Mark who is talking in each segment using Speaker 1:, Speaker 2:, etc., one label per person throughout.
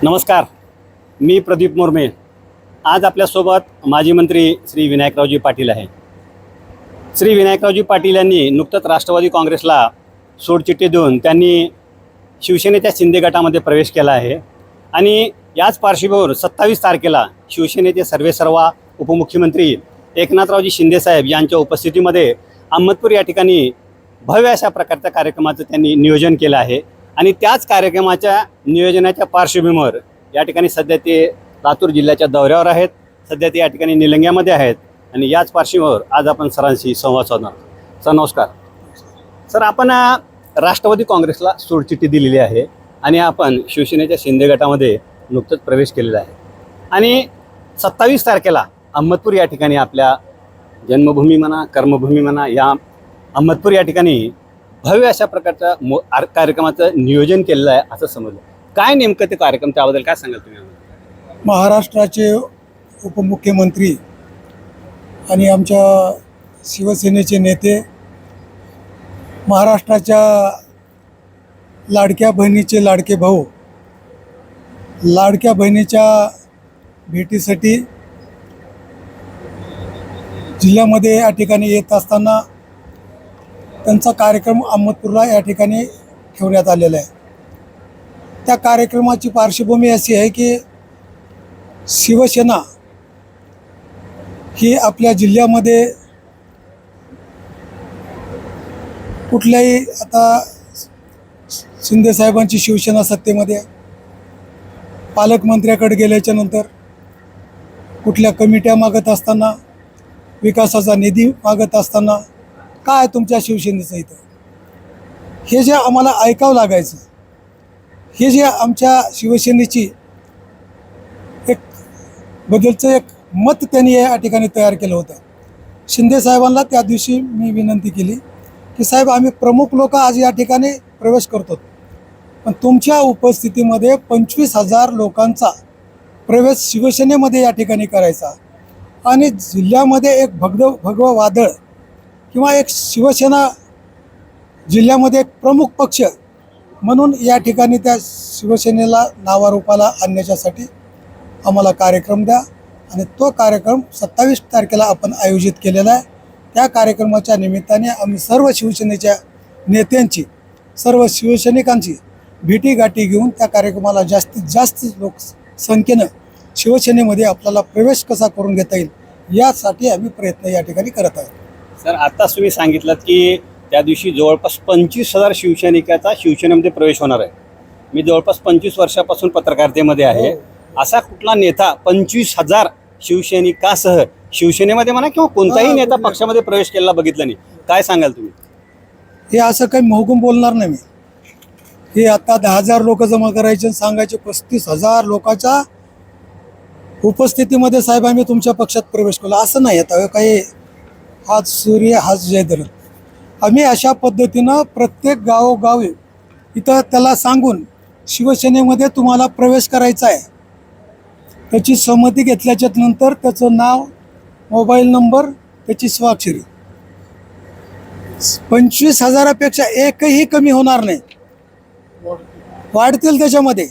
Speaker 1: नमस्कार, मी प्रदीप मोरमे। आज आपल्यासोबत माजी मंत्री श्री विनायकरावजी पाटील आहे। श्री विनायकरावजी पाटील यांनी नुकतंच राष्ट्रवादी काँग्रेसला सोडचिठ्ठी देऊन त्यांनी शिवसेनेच्या शिंदे गटामध्ये प्रवेश केला आहे आणि याच पार्श्वभूमीवर 27 तारखेला शिवसेनेचे सर्वेसर्वा उपमुख्यमंत्री एकनाथरावजी शिंदे साहेब यांच्या उपस्थितीमध्ये अहमदपूर या ठिकाणी भव्य अशा प्रकारच्या कार्यक्रमाचं त्यांनी नियोजन केलं आहे आणि त्याच कार्यक्रमाच्या नियोजनाच्या पार्श्वभूमीवर या ठिकाणी सध्या ते लातूर जिल्ह्याच्या दौऱ्यावर आहेत। सध्या ते या ठिकाणी निलंग्यामध्ये आहेत आणि याच पार्श्वभूमीवर आज आपण सरांशी संवाद साधणार। सर नमस्कार। सर, आपण राष्ट्रवादी काँग्रेसला सोडचिठ्ठी दिलेली आहे आणि आपण शिवसेनेच्या शिंदे गटामध्ये नुकतंच प्रवेश केलेला आहे आणि 27 तारखेला अहमदपूर या ठिकाणी आपल्या जन्मभूमी म्हणा कर्मभूमी म्हणा या अहमदपूर या ठिकाणी भव्य अशा प्रकारच्या कार्यक्रमाचं नियोजन केलेलं आहे असं समजलं। काय नेमकं ते कार्यक्रम, त्याबद्दल काय सांगाल तुम्ही?
Speaker 2: महाराष्ट्राचे उपमुख्यमंत्री आणि आमच्या शिवसेनेचे नेते, महाराष्ट्राच्या लाडक्या बहिणीचे लाडके भाऊ, लाडक्या बहिणीच्या भेटीसाठी जिल्ह्यामध्ये या ठिकाणी येत असताना त्यांचा कार्यक्रम अहमदपूरला या ठिकाणी ठेवण्यात आलेला आहे। त्या कार्यक्रमाची पार्श्वभूमी अशी आहे की शिवसेना ही आपल्या जिल्ह्यामध्ये कुठल्याही, आता शिंदे साहेबांची शिवसेना सत्तेमध्ये आहे, पालकमंत्र्याकडे गेल्याच्या नंतर कुठल्या कमिट्या मागत असताना, विकासाचा निधी मागत असताना, काय तुमच्या शिवसेनेचं इथं, हे जे आम्हाला ऐकावं लागायचं, हे जे आमच्या शिवसेनेची एक बदलचं एक मत त्यांनी या ठिकाणी तयार केलं होतं। शिंदे साहेबांना त्या दिवशी मी विनंती केली की साहेब, आम्ही प्रमुख लोक आज या ठिकाणी प्रवेश करतो, पण तुमच्या उपस्थितीमध्ये 25,000 लोकांचा प्रवेश शिवसेनेमध्ये या ठिकाणी करायचा आणि जिल्ह्यामध्ये एक भगवं वादळ किंवा एक शिवसेना जिल्ह्यामध्ये एक प्रमुख पक्ष म्हणून या ठिकाणी त्या शिवसेनेला नावारूपाला आणण्याच्यासाठी आम्हाला कार्यक्रम द्या आणि तो कार्यक्रम 27 तारखेला आपण आयोजित केलेला आहे। त्या कार्यक्रमाच्या निमित्ताने आम्ही सर्व शिवसेनेच्या नेत्यांची, सर्व शिवसैनिकांची भेटीगाठी घेऊन त्या कार्यक्रमाला जास्तीत जास्त लोकसंख्येनं शिवसेनेमध्ये आपल्याला प्रवेश कसा करून घेता येईल यासाठी आम्ही प्रयत्न या ठिकाणी करत आहोत।
Speaker 1: सर, आत्ताच तुम्ही सांगितलं की त्या दिवशी जवळपास 25,000 शिवसैनिकाचा शिवसेनेमध्ये प्रवेश होणार आहे। मी जवळपास 25 वर्षापासून पत्रकारितेमध्ये आहे। असा कुठला नेता 25,000 शिवसैनिकासह शिवसेनेमध्ये म्हणा किंवा कोणताही नेता पक्षामध्ये प्रवेश केलेला बघितलं नाही, काय सांगाल तुम्ही?
Speaker 2: हे असं काही मोहगूम बोलणार नाही मी। हे आता 10,000 लोक जमा करायचे आणि सांगायचे 35,000 लोकांच्या उपस्थितीमध्ये साहेब आम्ही तुमच्या पक्षात प्रवेश केला, असं नाही। आता काही हाच सूर्य हाच जय धरण, आम्ही अशा पद्धतीनं प्रत्येक गावोगावी इथं त्याला सांगून शिवसेनेमध्ये तुम्हाला प्रवेश करायचा आहे, त्याची संमती घेतल्याच्या नंतर त्याचं नाव, मोबाईल नंबर, त्याची स्वाक्षरी, 25,000पेक्षा एकही कमी होणार नाही, वाढतील त्याच्यामध्ये।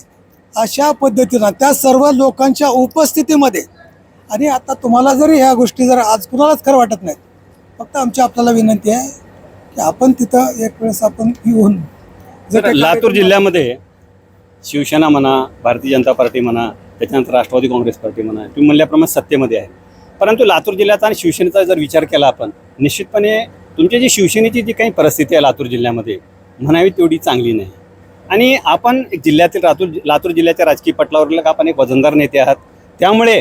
Speaker 2: अशा पद्धतीनं त्या सर्व लोकांच्या उपस्थितीमध्ये, आणि आता तुम्हाला जरी ह्या गोष्टी जर आज कुणालाच खरं वाटत नाहीत, फक्त आमची आपल्याला विनंती आहे की आपण तिथं एक वेळेस आपण येऊन
Speaker 1: लातूर जिल्ह्यामध्ये शिवसेना म्हणा, भारतीय जनता पार्टी म्हणा, त्याच्यानंतर राष्ट्रवादी काँग्रेस पार्टी म्हणा, तुम्ही म्हणल्याप्रमाणे सत्तेमध्ये आहे, परंतु लातूर जिल्ह्याचा आणि शिवसेनेचा जर विचार केला आपण, निश्चितपणे तुमची जी शिवसेनेची जी काही परिस्थिती आहे लातूर जिल्ह्यामध्ये म्हणावी तेवढी चांगली नाही आणि आपण जिल्ह्यातील लातूर जिल्ह्याच्या राजकीय पटलावरील आपण एक वजनदार नेते आहात, त्यामुळे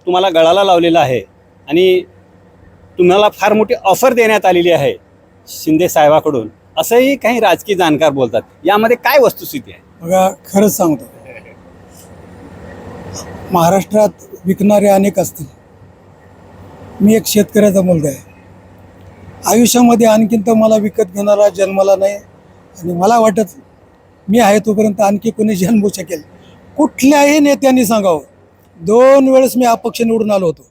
Speaker 1: तुम्हाला गळाला लावलेला आहे आणि तुम्हाला फार मोठी ऑफर देण्यात आलेली आहे शिंदे साहेबाकडून, असंही काही राजकीय जाणकार बोलतात। यामध्ये काय वस्तुस्थिती आहे?
Speaker 2: बघा, खरंच सांगतो, महाराष्ट्रात विकणारे अनेक असतील, मी एक शेतकऱ्याचा मुलगा आहे, आयुष्यामध्ये आणखीन तर मला विकत घेणारा जन्माला नाही आणि मला वाटत मी आहे तोपर्यंत आणखी कोणी जन्मू शकेल। कुठल्याही नेत्यांनी सांगावं, 2 वेळेस मी अपक्ष निवडून आलो होतो,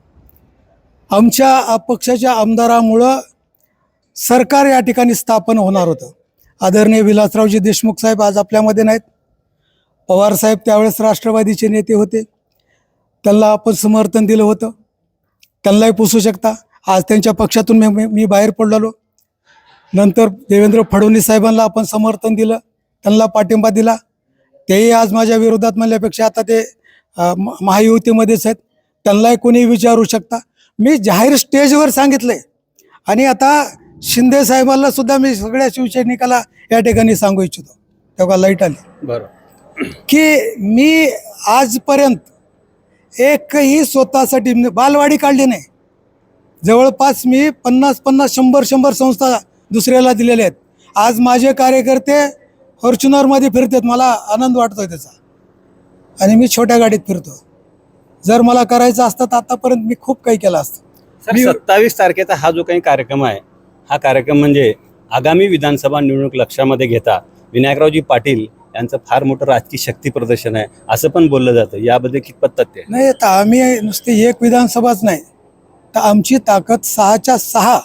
Speaker 2: आमच्या अपक्षाच्या आमदारामुळं सरकार या ठिकाणी स्थापन होणार होतं। आदरणीय विलासरावजी देशमुख साहेब आज आपल्यामध्ये नाहीत, पवारसाहेब त्यावेळेस राष्ट्रवादीचे नेते होते, त्यांना आपण समर्थन दिलं होतं, त्यांनाही पुसू शकता. आज त्यांच्या पक्षातून मी बाहेर पडलो. नंतर देवेंद्र फडणवीस साहेबांना आपण समर्थन दिलं, त्यांना पाठिंबा दिला, तेही आज माझ्या विरोधात म्हणल्यापेक्षा आता ते महायुतीमध्येच आहेत, त्यांनाही कोणी विचारू शकता. मी जाहीर स्टेजवर सांगितलंय आणि आता शिंदे साहेबांना सुद्धा मी सगळ्या शिवसैनिकाला या ठिकाणी सांगू इच्छितो, तेव्हा लाईट आली,
Speaker 1: बरं,
Speaker 2: की मी आजपर्यंत एकही स्वतःसाठी बालवाडी काढली नाही. जवळपास मी 50-100 संस्था दुसऱ्याला दिलेल्या आहेत. आज माझे कार्यकर्ते फॉर्च्युनरमध्ये फिरतात, मला आनंद वाटतोय त्याचा, आणि मी छोट्या गाडीत फिरतो. जर मला करायचं असतं तर आतापर्यंत मी खूप काही केलं असतं.
Speaker 1: सर 27 तारखेचा हा जो काही कार्यक्रम आहे, हा कार्यक्रम म्हणजे आगामी विधानसभा निवडणूक लक्षामध्ये घेता विनायकरावजी पाटील यांचं फार मोठं राजकीय शक्ती प्रदर्शन आहे असं पण बोललं जातं. याबद्दल कितपत तथ्य आहे?
Speaker 2: नाही, आता आम्ही नुसती एक विधानसभाच नाही, तर आमची ताकद 6च्या 6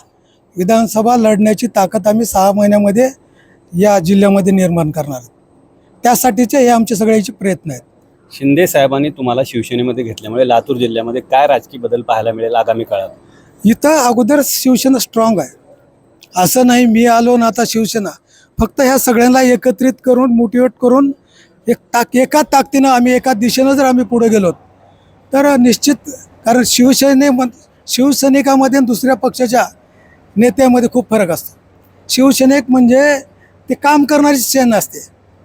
Speaker 2: विधानसभा लढण्याची ताकद आम्ही 6 महिन्यामध्ये या जिल्ह्यामध्ये निर्माण करणार आहोत. त्यासाठीचे हे आमचे सगळ्याचे प्रयत्न आहेत.
Speaker 1: शिंदे साहेबांनी तुम्हाला शिवसेनेमध्ये घेतल्यामुळे लातूर जिल्ह्यामध्ये काय राजकीय बदल पाहायला मिळेल आगामी काळात?
Speaker 2: इथं अगोदर शिवसेना स्ट्रॉंग आहे, असं नाही मी आलो ना आता शिवसेना. फक्त ह्या सगळ्यांना एकत्रित करून मोटिवेट करून एका ताकदीनं आम्ही एका दिशेनं जर आम्ही पुढे गेलो तर निश्चित, कारण शिवसैनिकामध्ये आणि दुसऱ्या पक्षाच्या नेत्यामध्ये खूप फरक असतो. शिवसैनिक म्हणजे ते काम करणारी सेन असते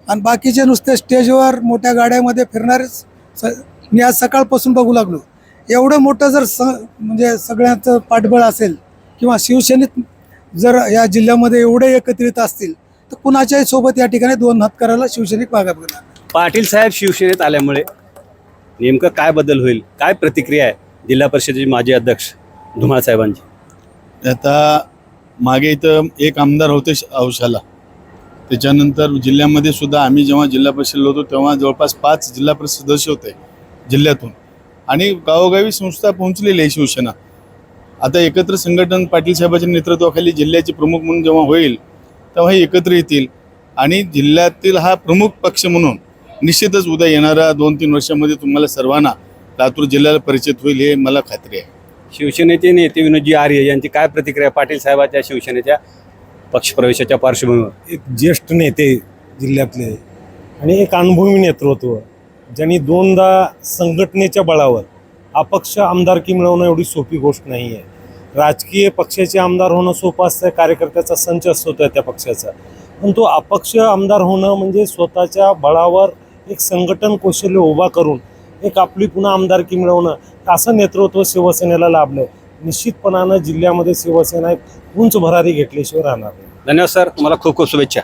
Speaker 2: आणि बाकीचे नुसते स्टेजवर मोठ्या गाड्यामध्ये फिरणारेच. मी आज सकाळपासून बघू लागलो, एवढं मोठं जर म्हणजे सगळ्यांचं पाठबळ असेल किंवा शिवसैनिक जर या जिल्ह्यामध्ये एवढे एकत्रित असतील तर कुणाच्याही सोबत या ठिकाणी 2 हात करायला शिवसैनिक मागे बघणार.
Speaker 1: पाटील साहेब शिवसेनेत आल्यामुळे नेमकं काय बदल होईल, काय प्रतिक्रिया आहे जिल्हा परिषदेचे माजी अध्यक्ष धुमाळ साहेबांची?
Speaker 3: आता मागे इथं एक आमदार होते औशाला, त्याच्यानंतर जिल्ह्यामध्ये सुद्धा आम्ही जेव्हा जिल्हा परिषदेला होतो तेव्हा जवळपास 5 जिल्हा परिषद सदस्य होते जिल्ह्यातून, आणि गावोगावी संस्था पोहोचलेली आहे शिवसेना. आता एकत्र संघटन पाटील साहेबांच्या नेतृत्वाखाली जिल्ह्याचे प्रमुख म्हणून जेव्हा होईल तेव्हा हे एकत्र येतील आणि जिल्ह्यातील हा प्रमुख पक्ष म्हणून निश्चितच उद्या येणाऱ्या 2-3 वर्षामध्ये तुम्हाला सर्वांना लातूर जिल्ह्याला परिचित होईल, हे मला खात्री आहे.
Speaker 1: शिवसेनेचे नेते विनोदजी आर्य यांची काय प्रतिक्रिया पाटील साहेबांच्या शिवसेनेच्या पक्षप्रवेशाच्या पार्श्वभूमीवर?
Speaker 4: एक ज्येष्ठ नेते जिल्ह्यातले आणि एक अनुभवी नेतृत्व, ज्यांनी 2दा संघटनेच्या बळावर अपक्ष आमदारकी मिळवणं एवढी सोपी गोष्ट नाही आहे. राजकीय पक्षाचे आमदार होणं सोपं असतं, कार्यकर्त्याचा संच असतो त्या पक्षाचा, पण तो अपक्ष आमदार होणं म्हणजे स्वतःच्या बळावर एक संघटन कौशल्य उभा करून एक आपली पुन्हा आमदारकी मिळवणं, असं नेतृत्व शिवसेनेला लाभलं. निश्चितपणानं जिल्ह्यामध्ये शिवसेना एक उंच भरारी घेतल्याशिवाय राहणार नाही.
Speaker 1: धन्यवाद सर, तुम्हाला खूप खूप शुभेच्छा.